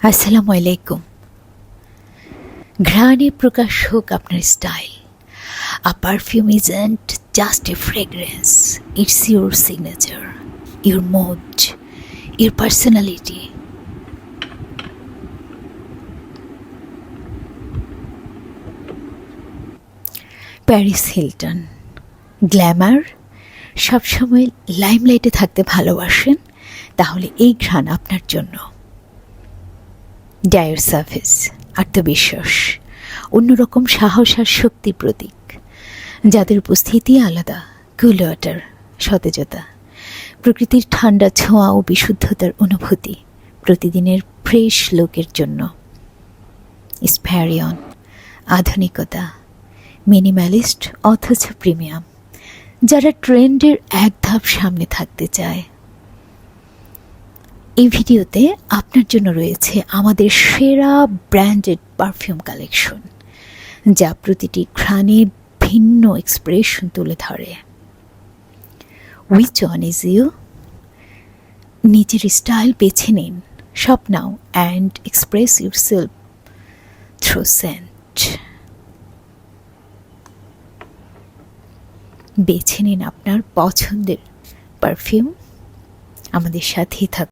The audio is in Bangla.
আসসালামু আলাইকুম। ঘ্রাণে প্রকাশ হোক আপনার style. A perfume isn't just a fragrance, it's your signature, your mode, your personality. Paris Hilton Glamour, সবসময় লাইমলাইটে থাকতে ভালোবাসেন, তাহলে এই ঘ্রাণ আপনার জন্য। ডায়ার সার্ভিস, আত্মবিশ্বাস, অন্যরকম সাহস আর শক্তির প্রতীক, যাদের উপস্থিতি আলাদা। কুল ওয়াটার, সতেজতা, প্রকৃতির ঠান্ডা ছোঁয়া ও বিশুদ্ধতার অনুভূতি, প্রতিদিনের ফ্রেশ লুকের জন্য। স্প্যারিয়ন, আধুনিকতা, মিনিম্যালিস্ট অথচ প্রিমিয়াম, যারা ট্রেন্ডের এক ধাপ সামনে থাকতে চায়। এই ভিডিওতে আপনার জন্য রয়েছে আমাদের সেরা ব্র্যান্ডেড পারফিউম কালেকশন, যা প্রতিটি ঘ্রাণে ভিন্ন এক্সপ্রেশন তুলে ধরে। Which one is you? নিজের স্টাইল বেছে নিন, shop now and express yourself through scent. বেছে নিন আপনার পছন্দের পারফিউম, আমাদের সাথেই থাকুন।